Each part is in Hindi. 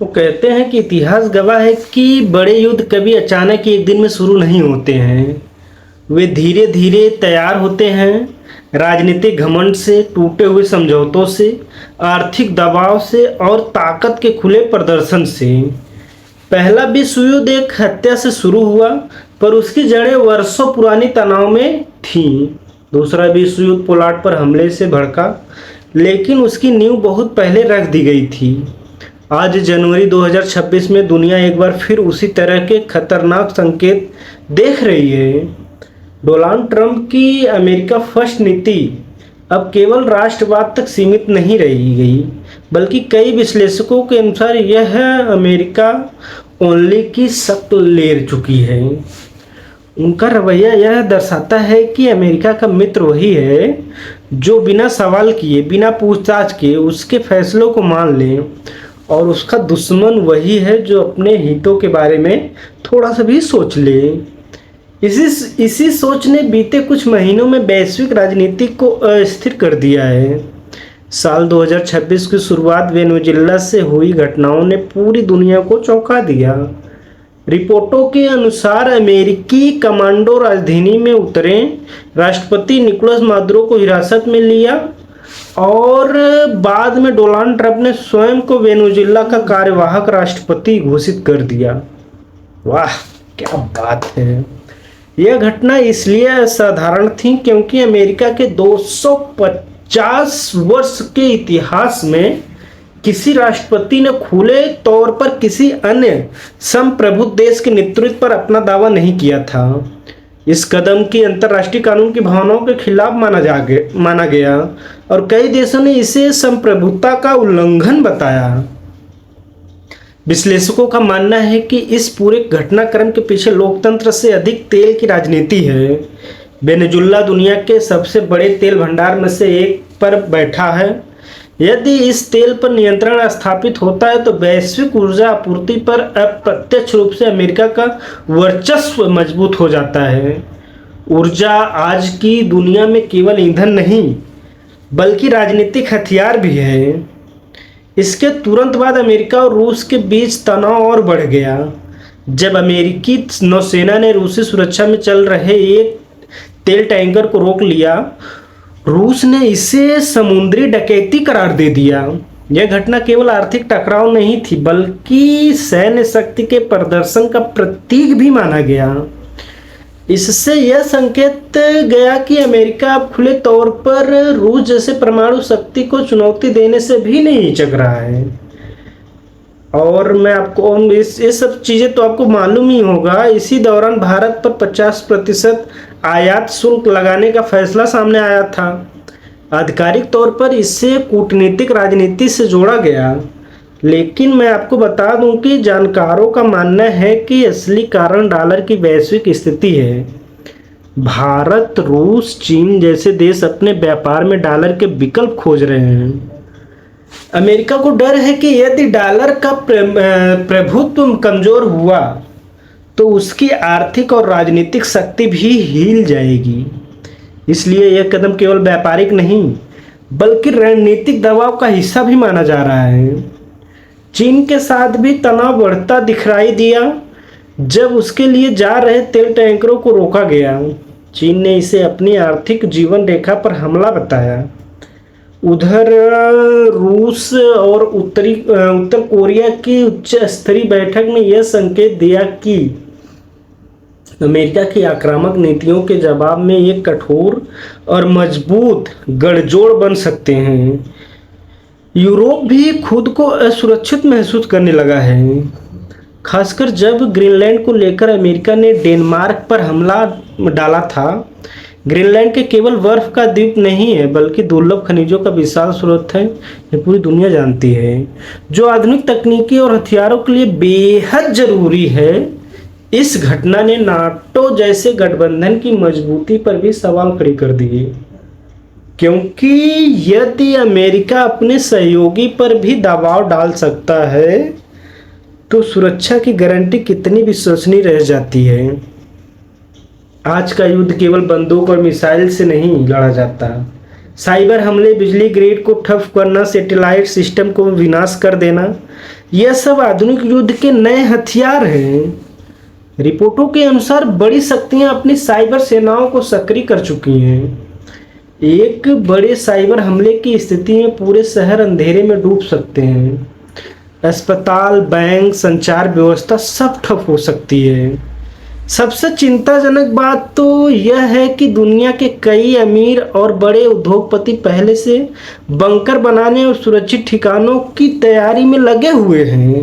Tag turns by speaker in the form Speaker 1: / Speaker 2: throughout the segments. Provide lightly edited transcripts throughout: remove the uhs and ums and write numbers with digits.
Speaker 1: वो कहते हैं कि इतिहास गवाह है कि बड़े युद्ध कभी अचानक एक दिन में शुरू नहीं होते हैं। वे धीरे धीरे तैयार होते हैं, राजनीतिक घमंड से, टूटे हुए समझौतों से, आर्थिक दबाव से और ताकत के खुले प्रदर्शन से। पहला विश्व युद्ध एक हत्या से शुरू हुआ, पर उसकी जड़ें वर्षों पुरानी तनाव में थीं। दूसरा विश्व युद्ध पोलैंड पर हमले से भड़का, लेकिन उसकी नींव बहुत पहले रख दी गई थी। आज जनवरी 2026 में दुनिया एक बार फिर उसी तरह के खतरनाक संकेत देख रही है। डोनाल्ड ट्रंप की अमेरिका फर्स्ट नीति अब केवल राष्ट्रवाद तक सीमित नहीं रही गई, बल्कि कई विश्लेषकों के अनुसार यह अमेरिका ओनली की शक्ल ले चुकी है। उनका रवैया यह दर्शाता है कि अमेरिका का मित्र वही है जो बिना सवाल किए, बिना पूछताछ के उसके फैसलों को मान ले, और उसका दुश्मन वही है जो अपने हितों के बारे में थोड़ा सा भी सोच ले। इसी सोच ने बीते कुछ महीनों में वैश्विक राजनीति को अस्थिर कर दिया है। साल 2026 की शुरुआत वेनेजुएला से हुई घटनाओं ने पूरी दुनिया को चौंका दिया। रिपोर्टों के अनुसार अमेरिकी कमांडो राजधानी में उतरे, राष्ट्रपति निकोलस मादुरो को हिरासत में लिया और बाद में डोनाल्ड ट्रंप ने स्वयं को वेनेजुएला का कार्यवाहक राष्ट्रपति घोषित कर दिया। वाह, क्या बात है। यह घटना इसलिए असाधारण थी क्योंकि अमेरिका के 250 वर्ष के इतिहास में किसी राष्ट्रपति ने खुले तौर पर किसी अन्य संप्रभुत्व देश के नेतृत्व पर अपना दावा नहीं किया था। इस कदम की अंतर्राष्ट्रीय कानून की भावनाओं के खिलाफ माना गया और कई देशों ने इसे संप्रभुता का उल्लंघन बताया। विश्लेषकों का मानना है कि इस पूरे घटनाक्रम के पीछे लोकतंत्र से अधिक तेल की राजनीति है। वेनेजुएला दुनिया के सबसे बड़े तेल भंडार में से एक पर बैठा है। यदि इस तेल पर नियंत्रण स्थापित होता है तो वैश्विक ऊर्जा आपूर्ति पर अप्रत्यक्ष रूप से अमेरिका का वर्चस्व मजबूत हो जाता है। ऊर्जा आज की दुनिया में केवल ईंधन नहीं, बल्कि राजनीतिक हथियार भी है। इसके तुरंत बाद अमेरिका और रूस के बीच तनाव और बढ़ गया जब अमेरिकी नौसेना ने रूसी सुरक्षा में चल रहे एक तेल टैंकर को रोक लिया। रूस ने इसे समुद्री डकैती करार दे दिया। यह घटना केवल आर्थिक टकराव नहीं थी, बल्कि सैन्य शक्ति के प्रदर्शन का प्रतीक भी माना गया। इससे यह संकेत गया कि अमेरिका अब खुले तौर पर रूस जैसे परमाणु शक्ति को चुनौती देने से भी नहीं हिचक रहा है। और मैं आपको ये सब चीज़ें तो आपको मालूम ही होगा। इसी दौरान भारत पर 50% आयात शुल्क लगाने का फैसला सामने आया था। आधिकारिक तौर पर इसे कूटनीतिक राजनीति से जोड़ा गया, लेकिन मैं आपको बता दूं कि जानकारों का मानना है कि असली कारण डॉलर की वैश्विक स्थिति है। भारत, रूस, चीन जैसे देश अपने व्यापार में डॉलर के विकल्प खोज रहे हैं। अमेरिका को डर है कि यदि डॉलर का प्रभुत्व कमजोर हुआ तो उसकी आर्थिक और राजनीतिक शक्ति भी हिल जाएगी। इसलिए यह कदम केवल व्यापारिक नहीं, बल्कि रणनीतिक दबाव का हिस्सा भी माना जा रहा है। चीन के साथ भी तनाव बढ़ता दिखाई दिया जब उसके लिए जा रहे तेल टैंकरों को रोका गया। चीन ने इसे अपनी आर्थिक जीवन रेखा पर हमला बताया। उधर रूस और उत्तर कोरिया की उच्च स्तरीय बैठक में यह संकेत दिया कि अमेरिका की आक्रामक नीतियों के जवाब में एक कठोर और मजबूत गठजोड़ बन सकते हैं। यूरोप भी खुद को असुरक्षित महसूस करने लगा है, खासकर जब ग्रीनलैंड को लेकर अमेरिका ने डेनमार्क पर हमला डाला था। ग्रीनलैंड के केवल बर्फ का द्वीप नहीं है, बल्कि दुर्लभ खनिजों का विशाल स्रोत है। ये पूरी दुनिया जानती है, जो आधुनिक तकनीकी और हथियारों के लिए बेहद जरूरी है। इस घटना ने नाटो जैसे गठबंधन की मजबूती पर भी सवाल खड़े कर दिए, क्योंकि यदि अमेरिका अपने सहयोगी पर भी दबाव डाल सकता है तो सुरक्षा की गारंटी कितनी विश्वसनीय रह जाती है। आज का युद्ध केवल बंदूक और मिसाइल से नहीं लड़ा जाता। साइबर हमले, बिजली ग्रिड को ठप करना, सैटेलाइट सिस्टम को विनाश कर देना, यह सब आधुनिक युद्ध के नए हथियार हैं। रिपोर्टों के अनुसार बड़ी शक्तियां अपनी साइबर सेनाओं को सक्रिय कर चुकी हैं। एक बड़े साइबर हमले की स्थिति में पूरे शहर अंधेरे में डूब सकते हैं। अस्पताल, बैंक, संचार व्यवस्था सब ठप हो सकती है। सबसे चिंताजनक बात तो यह है कि दुनिया के कई अमीर और बड़े उद्योगपति पहले से बंकर बनाने और सुरक्षित ठिकानों की तैयारी में लगे हुए हैं।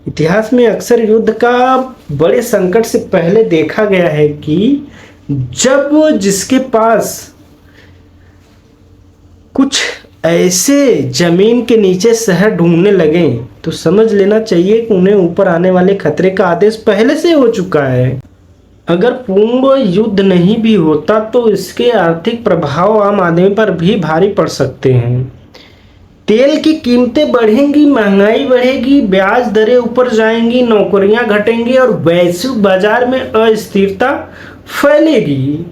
Speaker 1: इतिहास में अक्सर युद्ध का बड़े संकट से पहले देखा गया है कि जब जिसके पास कुछ ऐसे जमीन के नीचे शहर ढूंढने लगे तो समझ लेना चाहिए कि उन्हें ऊपर आने वाले खतरे का आदेश पहले से हो चुका है। अगर पूर्ण युद्ध नहीं भी होता तो इसके आर्थिक प्रभाव आम आदमी पर भी भारी पड़ सकते हैं। तेल की कीमतें बढ़ेंगी, महंगाई बढ़ेगी, ब्याज दरें ऊपर जाएंगी, नौकरियां घटेंगी और वैश्विक बाजार में अस्थिरता फैलेगी।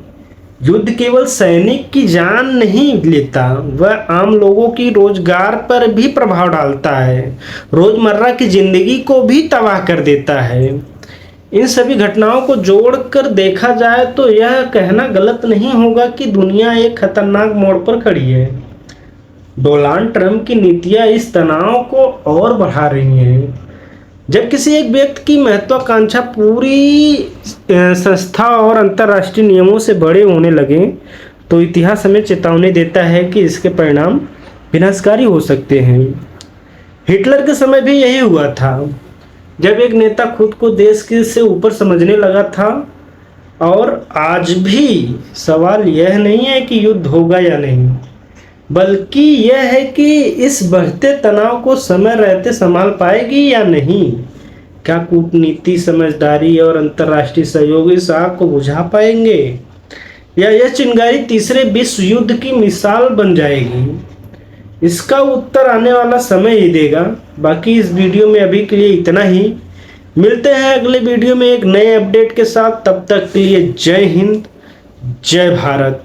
Speaker 1: युद्ध केवल सैनिक की जान नहीं लेता, वह आम लोगों की रोजगार पर भी प्रभाव डालता है, रोजमर्रा की जिंदगी को भी तबाह कर देता है। इन सभी घटनाओं को जोड़कर देखा जाए तो यह कहना गलत नहीं होगा कि दुनिया एक खतरनाक मोड़ पर खड़ी है। डोनाल्ड ट्रंप की नीतियां इस तनाव को और बढ़ा रही हैं। जब किसी एक व्यक्ति की महत्वाकांक्षा पूरी संस्था और अंतर्राष्ट्रीय नियमों से बड़े होने लगे तो इतिहास हमें चेतावनी देता है कि इसके परिणाम विनाशकारी हो सकते हैं। हिटलर के समय भी यही हुआ था, जब एक नेता खुद को देश के से ऊपर समझने लगा था। और आज भी सवाल यह नहीं है कि युद्ध होगा या नहीं, बल्कि यह है कि इस बढ़ते तनाव को समय रहते संभाल पाएगी या नहीं। क्या कूटनीति, समझदारी और अंतर्राष्ट्रीय सहयोग इस आग को बुझा पाएंगे, या यह चिंगारी तीसरे विश्व युद्ध की मिसाल बन जाएगी? इसका उत्तर आने वाला समय ही देगा। बाकी इस वीडियो में अभी के लिए इतना ही। मिलते हैं अगले वीडियो में एक नए अपडेट के साथ। तब तक के लिए जय हिंद, जय भारत।